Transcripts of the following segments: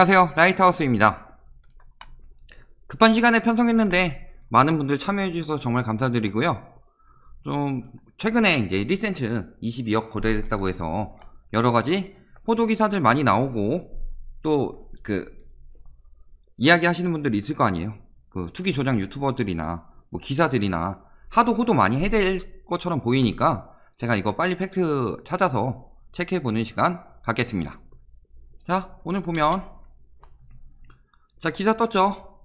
안녕하세요, 라이트하우스입니다. 급한 시간에 편성했는데 많은 분들 참여해주셔서 정말 감사드리고요. 좀 최근에 이제 리센츠 22억 거래됐다고 해서 여러가지 포도기사들 많이 나오고 또 이야기 하시는 분들이 있을 거 아니에요. 투기 조작 유튜버들이나 뭐 기사들이나 하도 호도 많이 해댈 것처럼 보이니까 제가 이거 빨리 팩트 찾아서 체크해보는 시간 갖겠습니다. 자, 오늘 보면 자, 기사 떴죠.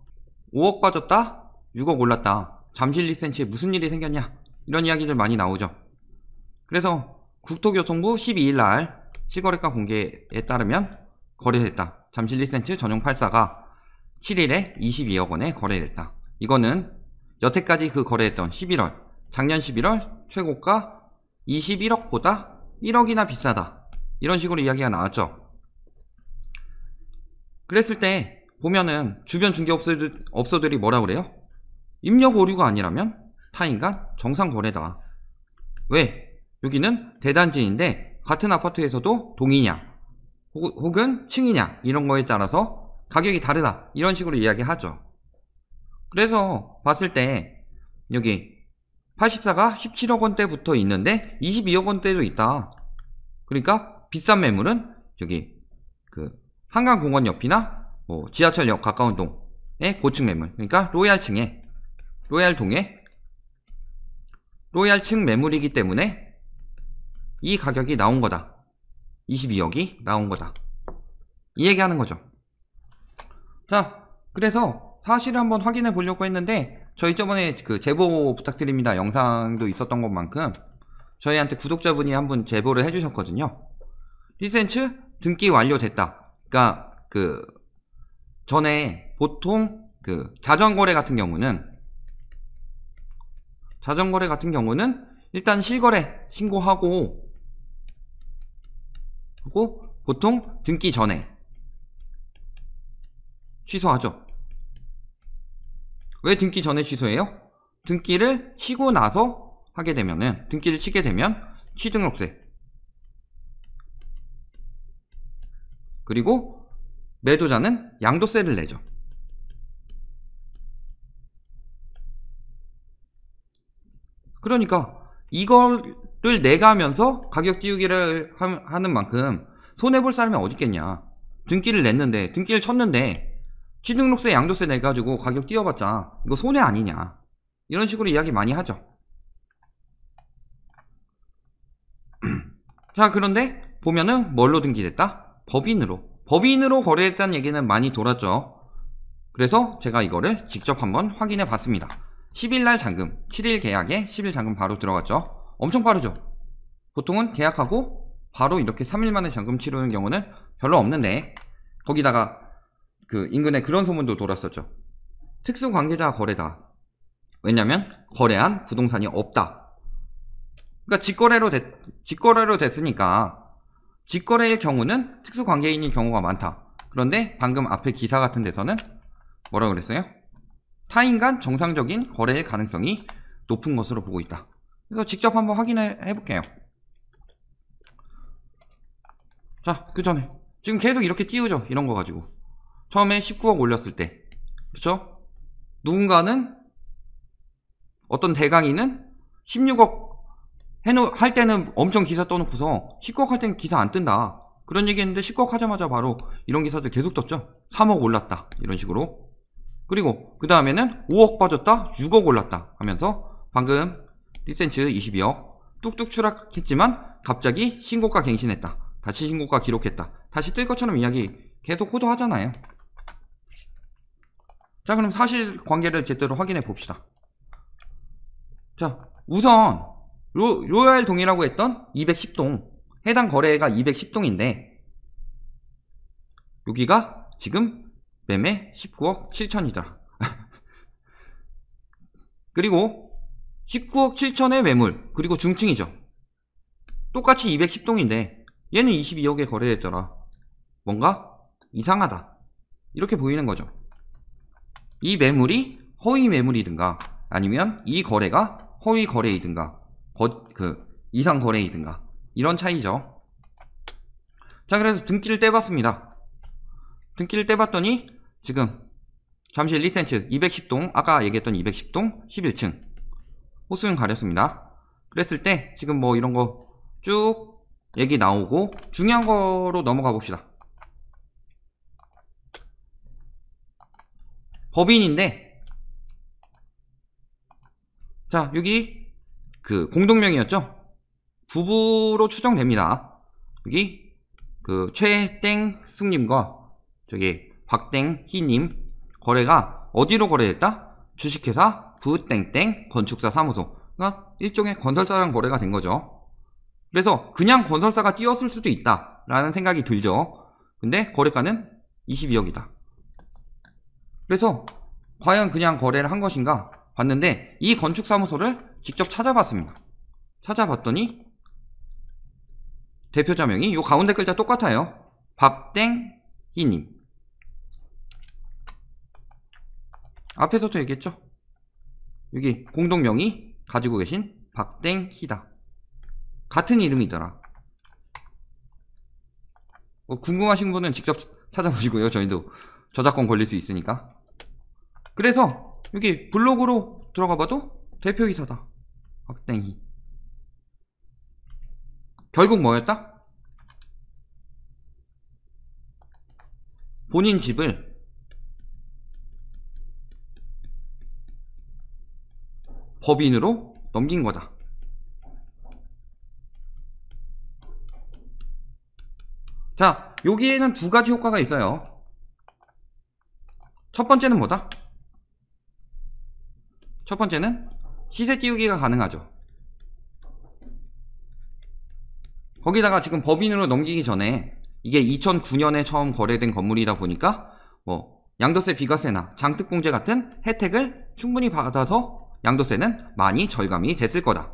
5억 빠졌다, 6억 올랐다, 잠실 리센츠에 무슨 일이 생겼냐, 이런 이야기들 많이 나오죠. 그래서 국토교통부 12일날 실거래가 공개에 따르면 거래됐다. 잠실 리센츠 전용 84가 7일에 22억원에 거래됐다. 이거는 여태까지 거래했던 11월, 작년 11월 최고가 21억보다 1억이나 비싸다, 이런 식으로 이야기가 나왔죠. 그랬을 때 보면은 주변 중개업소들이 뭐라 그래요? 입력 오류가 아니라면 타인간 정상 거래다. 왜? 여기는 대단지인데 같은 아파트에서도 동이냐 혹은 층이냐, 이런 거에 따라서 가격이 다르다, 이런 식으로 이야기하죠. 그래서 봤을 때 여기 84가 17억원대부터 있는데 22억원대도 있다. 그러니까 비싼 매물은 여기 한강공원 옆이나 뭐 지하철역 가까운 동의 고층 매물, 그러니까 로얄층 매물이기 때문에 이 가격이 나온 거다. 22억이 나온 거다, 이 얘기하는 거죠. 자, 그래서 사실을 한번 확인해 보려고 했는데 저희 저번에 제보 부탁드립니다 영상도 있었던 것만큼 저희한테 구독자분이 한 분 제보를 해주셨거든요. 리센츠 등기 완료됐다. 그러니까 전에 보통 자전거래 같은 경우는 일단 실거래 신고하고 보통 등기 전에 취소하죠. 왜 등기 전에 취소해요? 등기를 치고 나서 하게 되면은, 등기를 치게 되면 취등록세 그리고 매도자는 양도세를 내죠. 그러니까 이거를 내가 하면서 가격 띄우기를 하는 만큼 손해볼 사람이 어딨겠냐. 등기를 냈는데, 등기를 쳤는데 취등록세 양도세 내가지고 가격 띄워봤자 이거 손해 아니냐, 이런 식으로 이야기 많이 하죠. 자, 그런데 보면은 뭘로 등기됐다? 법인으로 거래했다는 얘기는 많이 돌았죠. 그래서 제가 이거를 직접 한번 확인해 봤습니다. 10일날 잔금, 7일 계약에 10일 잔금 바로 들어갔죠. 엄청 빠르죠. 보통은 계약하고 바로 이렇게 3일 만에 잔금 치르는 경우는 별로 없는데, 거기다가 인근에 그런 소문도 돌았었죠. 특수관계자 거래다. 왜냐면 거래한 부동산이 없다. 그러니까 직거래로 됐으니까 직거래의 경우는 특수관계인일 경우가 많다. 그런데 방금 앞에 기사 같은 데서는 뭐라고 그랬어요? 타인 간 정상적인 거래의 가능성이 높은 것으로 보고 있다. 그래서 직접 한번 확인해 볼게요. 자, 그 전에 지금 계속 이렇게 띄우죠, 이런 거 가지고. 처음에 19억 올렸을 때, 그쵸? 누군가는, 어떤 대강이는 16억 할 때는 엄청 기사 떠놓고서 19억 할 때는 기사 안 뜬다, 그런 얘기 했는데 19억 하자마자 바로 이런 기사들 계속 떴죠. 3억 올랐다, 이런 식으로. 그리고 그 다음에는 5억 빠졌다, 6억 올랐다 하면서 방금 리센츠 22억 뚝뚝 추락했지만 갑자기 신고가 갱신했다, 다시 신고가 기록했다, 다시 뜰 것처럼 이야기 계속 호도하잖아요. 자, 그럼 사실관계를 제대로 확인해 봅시다. 자, 우선 로얄동이라고 했던 210동, 해당 거래가 210동인데 여기가 지금 매매 19억 7천이더라. 그리고 19억 7천의 매물, 그리고 중층이죠. 똑같이 210동인데 얘는 22억에 거래됐더라. 뭔가 이상하다, 이렇게 보이는 거죠. 이 매물이 허위 매물이든가 아니면 이 거래가 허위 거래이든가 이상 거래이든가, 이런 차이죠. 자, 그래서 등기를 떼봤습니다. 등기를 떼봤더니 지금 잠실 리센츠 210동, 아까 얘기했던 210동 11층 호수용 가렸습니다. 그랬을 때 지금 뭐 이런 거 쭉 얘기 나오고, 중요한 거로 넘어가 봅시다. 법인인데, 자, 여기 그 공동명의였죠? 부부로 추정됩니다. 여기 그 최땡숙님과 저기 박땡희님 거래가 어디로 거래됐다? 주식회사 부땡땡 건축사 사무소. 그러니까 일종의 건설사랑 거래가 된 거죠. 그래서 그냥 건설사가 띄웠을 수도 있다 라는 생각이 들죠. 근데 거래가는 22억이다. 그래서 과연 그냥 거래를 한 것인가 봤는데, 이 건축사무소를 직접 찾아봤습니다. 찾아봤더니 대표자 명이 요 가운데 글자 똑같아요. 박땡희님. 앞에서도 얘기했죠. 여기 공동명의 가지고 계신 박땡희다. 같은 이름이더라. 궁금하신 분은 직접 찾아보시고요. 저희도 저작권 걸릴 수 있으니까. 그래서 여기 블로그로 들어가 봐도 대표이사다. 박땡희. 결국 뭐였다? 본인 집을 법인으로 넘긴 거다. 자, 여기에는 두 가지 효과가 있어요. 첫 번째는 뭐다? 첫 번째는 시세 띄우기가 가능하죠. 거기다가 지금 법인으로 넘기기 전에 이게 2009년에 처음 거래된 건물이다 보니까 뭐 양도세, 비과세나 장특공제 같은 혜택을 충분히 받아서 양도세는 많이 절감이 됐을 거다.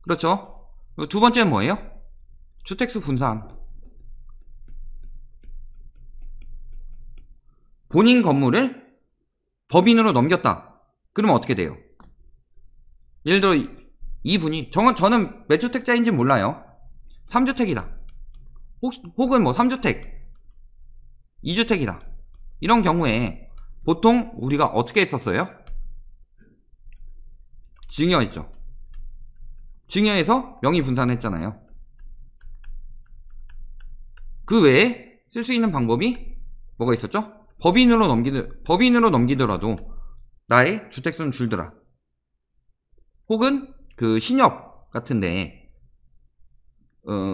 그렇죠? 두 번째는 뭐예요? 주택수 분산. 본인 건물을 법인으로 넘겼다. 그러면 어떻게 돼요? 예를 들어 이분이 저는 몇 주택자인지 몰라요. 3주택이다. 혹은 뭐 3주택, 2주택이다. 이런 경우에 보통 우리가 어떻게 했었어요? 증여했죠. 증여해서 명의 분산했잖아요. 그 외에 쓸 수 있는 방법이 뭐가 있었죠? 법인으로 넘기더라도 나의 주택수는 줄더라. 혹은 그 신협 같은데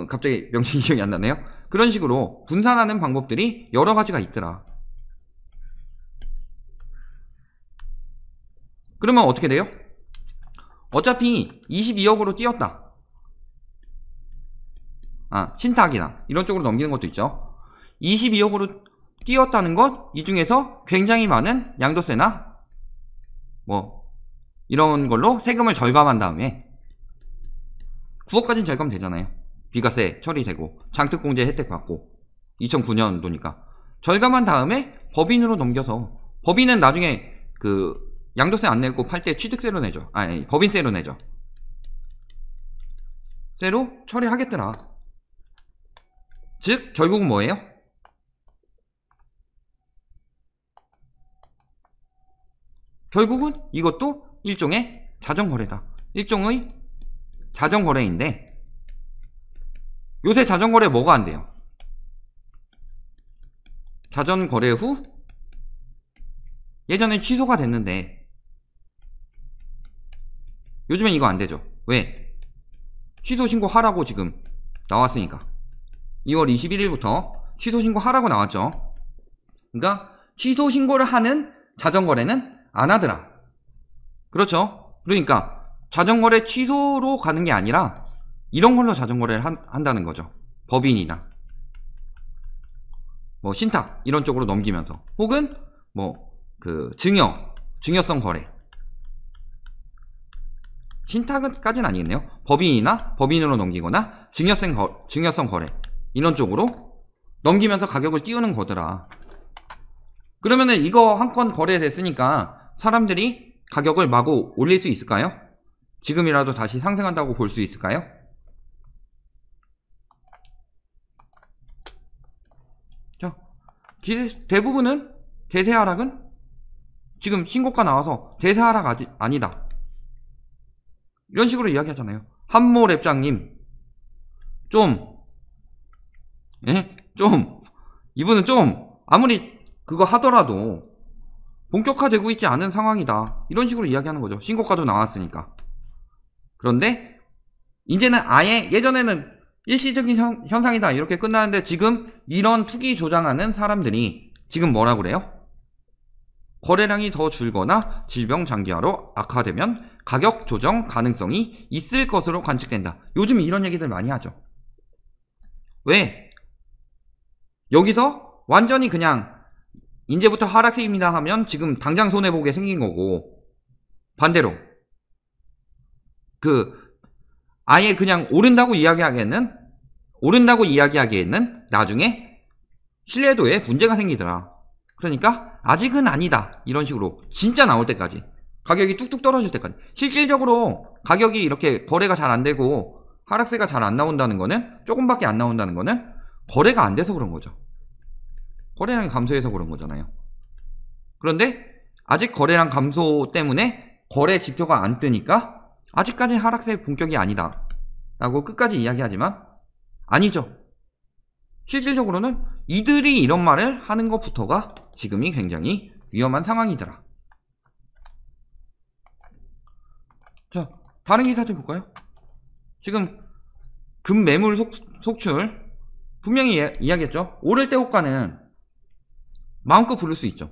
갑자기 명칭이 기억이 안 나네요. 그런 식으로 분산하는 방법들이 여러 가지가 있더라. 그러면 어떻게 돼요? 어차피 22억으로 띄었다. 신탁이나 이런 쪽으로 넘기는 것도 있죠. 22억으로 띄었다는 것, 이 중에서 굉장히 많은 양도세나 뭐 이런 걸로 세금을 절감한 다음에 9억까지는 절감되잖아요. 비과세 처리되고 장특공제 혜택 받고 2009년도니까 절감한 다음에 법인으로 넘겨서, 법인은 나중에 그 양도세 안 내고 팔 때 취득세로 내죠. 아니, 법인세로 내죠. 세로 처리하겠더라. 즉 결국은 뭐예요? 결국은 이것도 일종의 자전거래다. 일종의 자전거래인데, 요새 자전거래 뭐가 안 돼요? 자전거래 후 예전에 취소가 됐는데 요즘엔 이거 안 되죠. 왜? 취소 신고하라고 지금 나왔으니까. 2월 21일부터 취소 신고하라고 나왔죠. 그러니까 취소 신고를 하는 자전거래는 안 하더라. 그렇죠? 그러니까 자전거래 취소로 가는 게 아니라 이런 걸로 자전거래를 한다는 거죠. 법인이나 뭐 신탁 이런 쪽으로 넘기면서, 혹은 뭐 그 증여성 거래. 신탁까지는 아니겠네요. 법인이나 법인으로 넘기거나 증여성 거래 이런 쪽으로 넘기면서 가격을 띄우는 거더라. 그러면은 이거 한 건 거래됐으니까 사람들이 가격을 마구 올릴 수 있을까요? 지금이라도 다시 상승한다고 볼 수 있을까요? 자, 대부분은 대세 하락은 지금 신고가 나와서 대세 하락 아니다. 이런 식으로 이야기하잖아요. 한모랩장님 이분은 좀 아무리 그거 하더라도 본격화되고 있지 않은 상황이다. 이런 식으로 이야기하는 거죠. 신고가도 나왔으니까. 그런데 이제는 아예 예전에는 일시적인 현상이다 이렇게 끝나는데 지금 이런 투기 조장하는 사람들이 지금 뭐라 그래요? 거래량이 더 줄거나 질병 장기화로 악화되면 가격 조정 가능성이 있을 것으로 관측된다. 요즘 이런 얘기들 많이 하죠. 왜? 여기서 완전히 그냥 이제부터 하락세입니다 하면 지금 당장 손해보게 생긴 거고, 반대로 아예 그냥 오른다고 이야기하기에는 나중에 신뢰도에 문제가 생기더라. 그러니까 아직은 아니다 이런 식으로 진짜 나올 때까지, 가격이 뚝뚝 떨어질 때까지. 실질적으로 가격이 이렇게 거래가 잘 안 되고 하락세가 잘 안 나온다는 거는, 조금밖에 안 나온다는 거는 거래가 안 돼서 그런 거죠. 거래량이 감소해서 그런 거잖아요. 그런데 아직 거래량 감소 때문에 거래 지표가 안 뜨니까 아직까지 하락세 본격이 아니다 라고 끝까지 이야기하지만 아니죠. 실질적으로는 이들이 이런 말을 하는 것부터가 지금이 굉장히 위험한 상황이더라. 자, 다른 기사들 볼까요? 지금 금매물 속출 분명히 이야기했죠. 오를 때 호가는 마음껏 부를 수 있죠.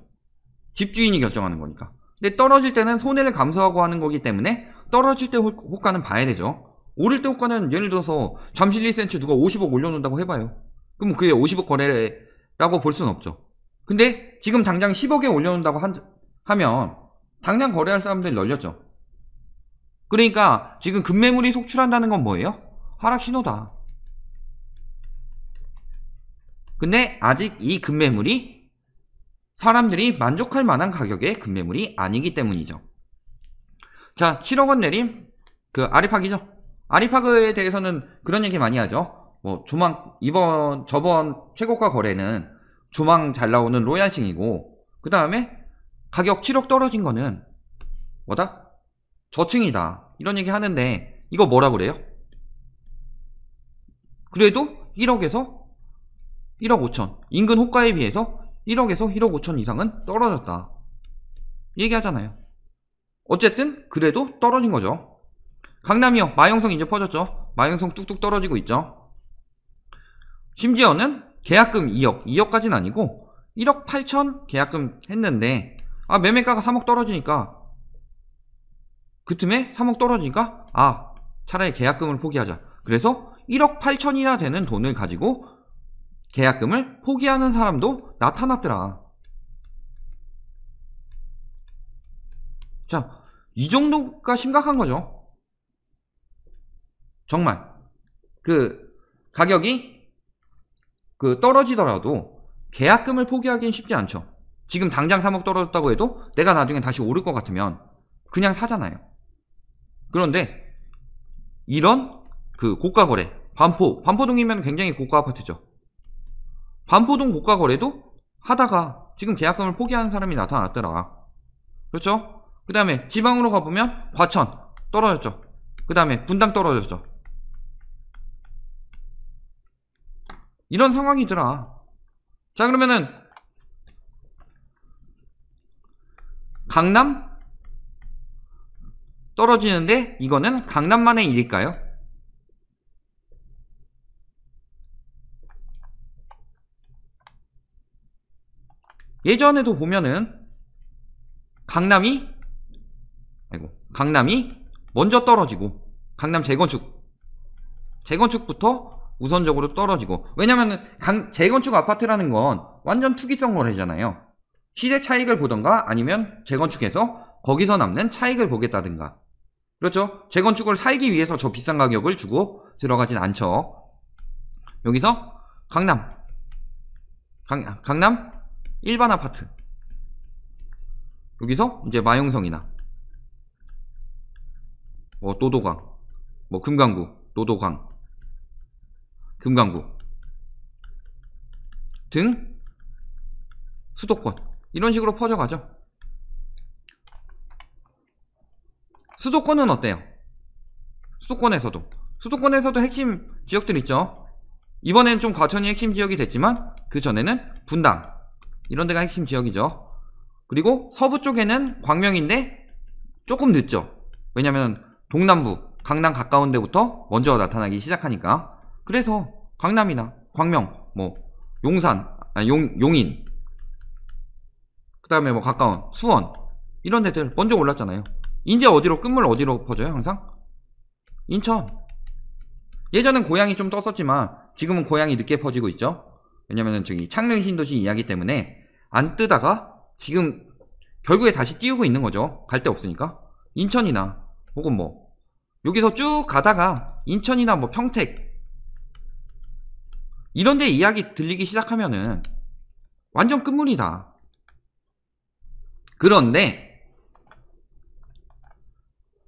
집주인이 결정하는 거니까. 근데 떨어질 때는 손해를 감수하고 하는 거기 때문에 떨어질 때 호가는 봐야 되죠. 오를 때 호가는 예를 들어서 잠실 리센츠 누가 50억 올려놓는다고 해봐요. 그럼 그게 50억 거래라고 볼 수는 없죠. 근데 지금 당장 10억에 올려놓는다고 하면 당장 거래할 사람들이 널렸죠. 그러니까 지금 금매물이 속출한다는 건 뭐예요? 하락 신호다. 근데 아직 이 금매물이 사람들이 만족할 만한 가격의 금매물이 아니기 때문이죠. 자, 7억원 내림 아리팍이죠. 아리팍에 대해서는 그런 얘기 많이 하죠. 뭐 저번 최고가 거래는 조망 잘 나오는 로얄층이고, 그 다음에 가격 7억 떨어진 거는 뭐다? 저층이다. 이런 얘기 하는데 이거 뭐라 그래요? 그래도 1억에서 1억 5천, 인근 호가에 비해서 1억에서 1억 5천 이상은 떨어졌다 얘기하잖아요. 어쨌든 그래도 떨어진 거죠. 강남이요. 마영성 이제 퍼졌죠. 마영성 뚝뚝 떨어지고 있죠. 심지어는 계약금 2억까지는 아니고 1억 8천 계약금 했는데 매매가가 3억 떨어지니까, 그 틈에 3억 떨어지니까 차라리 계약금을 포기하자. 그래서 1억 8천이나 되는 돈을 가지고 계약금을 포기하는 사람도 나타났더라. 자, 이 정도가 심각한 거죠. 정말 가격이 떨어지더라도 계약금을 포기하기는 쉽지 않죠. 지금 당장 3억 떨어졌다고 해도 내가 나중에 다시 오를 것 같으면 그냥 사잖아요. 그런데 이런 고가 거래, 반포동이면 굉장히 고가 아파트죠. 반포동 고가 거래도 하다가 지금 계약금을 포기하는 사람이 나타났더라. 그렇죠? 그 다음에 지방으로 가보면 과천 떨어졌죠. 그 다음에 분당 떨어졌죠. 이런 상황이더라. 자, 그러면은 강남 떨어지는데 이거는 강남만의 일일까요? 예전에도 보면은 강남이 먼저 떨어지고, 강남 재건축부터 우선적으로 떨어지고. 왜냐면은 재건축 아파트라는 건 완전 투기성 거래잖아요. 시세 차익을 보던가 아니면 재건축해서 거기서 남는 차익을 보겠다든가. 그렇죠? 재건축을 살기 위해서 저 비싼 가격을 주고 들어가진 않죠. 여기서 강남 일반 아파트, 여기서 이제 마용성이나 노도강, 금강구, 노도강, 금강구 등 수도권. 이런 식으로 퍼져가죠. 수도권은 어때요? 수도권에서도 핵심 지역들 있죠. 이번엔 좀 과천이 핵심 지역이 됐지만 그 전에는 분당 이런 데가 핵심 지역이죠. 그리고 서부 쪽에는 광명인데 조금 늦죠. 왜냐면 동남부 강남 가까운 데부터 먼저 나타나기 시작하니까. 그래서 강남이나 광명, 뭐 용산, 용인, 그 다음에 뭐 가까운 수원 이런 데들 먼저 올랐잖아요. 이제 어디로, 끝물 어디로 퍼져요 항상? 인천. 예전엔 고양이 좀 떴었지만 지금은 고양이 늦게 퍼지고 있죠. 왜냐면은 저기 창릉 신도시 이야기 때문에 안 뜨다가 지금 결국에 다시 띄우고 있는 거죠. 갈 데 없으니까. 인천이나 혹은 뭐 여기서 쭉 가다가 인천이나 뭐 평택 이런 데 이야기 들리기 시작하면은 완전 끝물이다. 그런데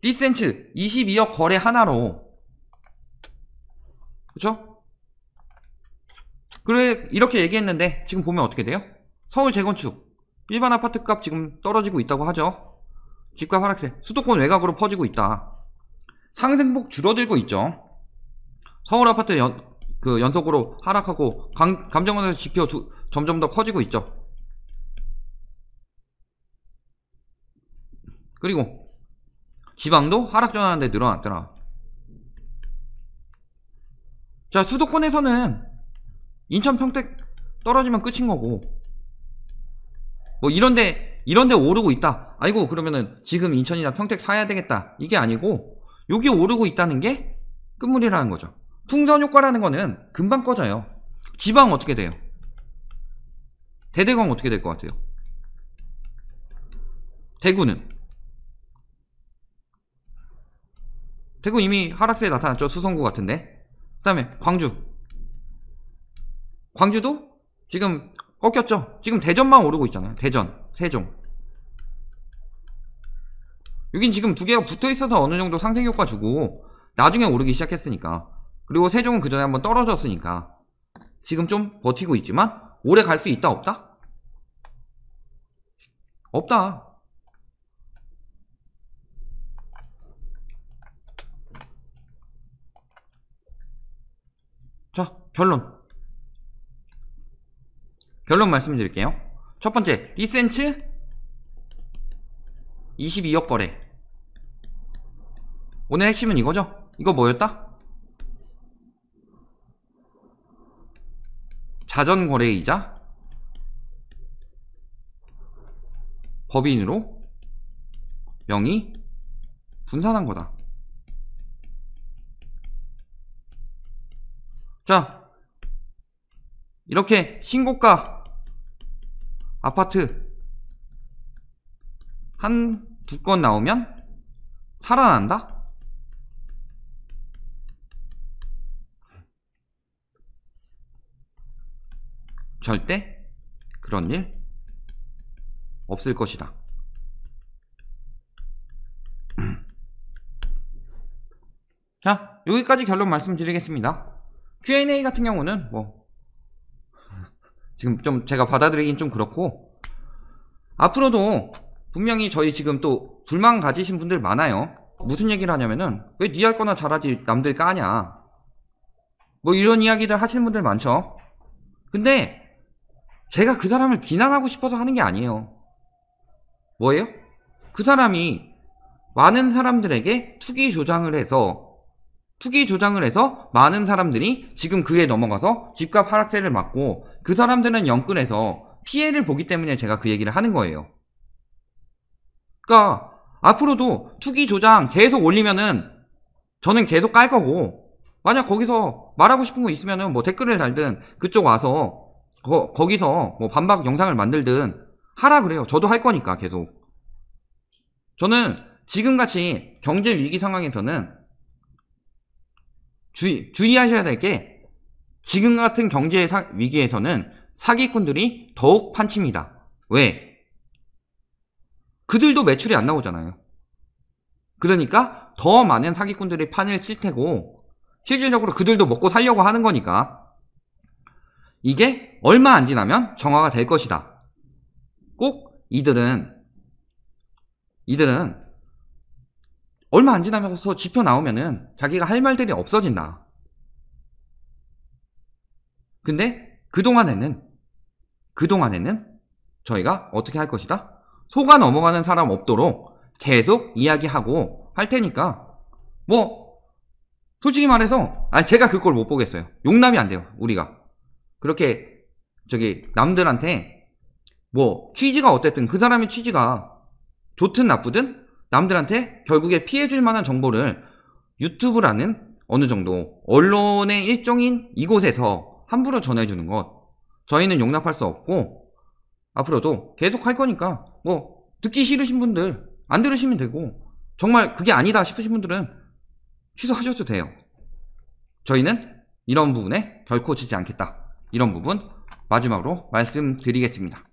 리센츠 22억 거래 하나로, 그쵸? 그래, 이렇게 얘기했는데 지금 보면 어떻게 돼요? 서울 재건축 일반 아파트값 지금 떨어지고 있다고 하죠. 집값 하락세, 수도권 외곽으로 퍼지고 있다. 상승폭 줄어들고 있죠. 서울 아파트 연속으로 하락하고 감정원에서 지표 점점 더 커지고 있죠. 그리고 지방도 하락 전환하는데 늘어났더라. 자, 수도권에서는 인천 평택 떨어지면 끝인 거고, 뭐 이런데 오르고 있다. 아이고 그러면은 지금 인천이나 평택 사야 되겠다. 이게 아니고 여기 오르고 있다는 게 끝물이라는 거죠. 풍선 효과라는 거는 금방 꺼져요. 지방 어떻게 돼요? 대대광 어떻게 될 것 같아요? 대구 이미 하락세에 나타났죠. 수성구 같은데. 그 다음에 광주도 지금 꺾였죠. 지금 대전만 오르고 있잖아요. 대전, 세종. 여긴 지금 두 개가 붙어 있어서 어느 정도 상승 효과 주고 나중에 오르기 시작했으니까. 그리고 세종은 그 전에 한번 떨어졌으니까 지금 좀 버티고 있지만 오래 갈 수 있다 없다? 없다. 자, 결론 말씀드릴게요. 첫 번째, 리센츠 22억 거래. 오늘 핵심은 이거죠. 이거 뭐였다? 자전거래이자 법인으로 명의 분산한 거다. 자, 이렇게 신고가 아파트 두 건 나오면 살아난다? 절대 그런 일 없을 것이다. 자, 여기까지 결론 말씀드리겠습니다. Q&A 같은 경우는 뭐 지금 좀 제가 받아들이긴 좀 그렇고, 앞으로도 분명히 저희 지금 또 불만 가지신 분들 많아요. 무슨 얘기를 하냐면은 왜 니 할 거나 잘하지 남들 까냐, 뭐 이런 이야기들 하시는 분들 많죠. 근데 제가 그 사람을 비난하고 싶어서 하는 게 아니에요. 뭐예요? 그 사람이 많은 사람들에게 투기 조장을 해서 많은 사람들이 지금 그에 넘어가서 집값 하락세를 맞고 그 사람들은 영끌해서 피해를 보기 때문에 제가 그 얘기를 하는 거예요. 그러니까 앞으로도 투기 조장 계속 올리면은 저는 계속 깔 거고, 만약 거기서 말하고 싶은 거 있으면은 뭐 댓글을 달든 그쪽 와서 거기서 뭐 반박 영상을 만들든 하라 그래요. 저도 할 거니까 계속. 저는 지금같이 경제 위기 상황에서는 주의하셔야 될 게, 지금 같은 경제 위기에서는 사기꾼들이 더욱 판칩니다. 왜? 그들도 매출이 안 나오잖아요. 그러니까 더 많은 사기꾼들이 판을 칠 테고, 실질적으로 그들도 먹고 살려고 하는 거니까 이게 얼마 안 지나면 정화가 될 것이다. 꼭 이들은 얼마 안 지나면서 지표 나오면은 자기가 할 말들이 없어진다. 근데 그동안에는 저희가 어떻게 할 것이다? 속아 넘어가는 사람 없도록 계속 이야기하고 할 테니까 뭐 솔직히 말해서 제가 그걸 못 보겠어요. 용납이 안 돼요. 우리가 그렇게 남들한테 뭐 취지가 어쨌든 그 사람의 취지가 좋든 나쁘든 남들한테 결국에 피해줄 만한 정보를 유튜브라는 어느 정도 언론의 일종인 이곳에서 함부로 전해주는 것 저희는 용납할 수 없고 앞으로도 계속 할 거니까 뭐 듣기 싫으신 분들 안 들으시면 되고 정말 그게 아니다 싶으신 분들은 취소하셔도 돼요. 저희는 이런 부분에 결코 지지 않겠다. 이런 부분 마지막으로 말씀드리겠습니다.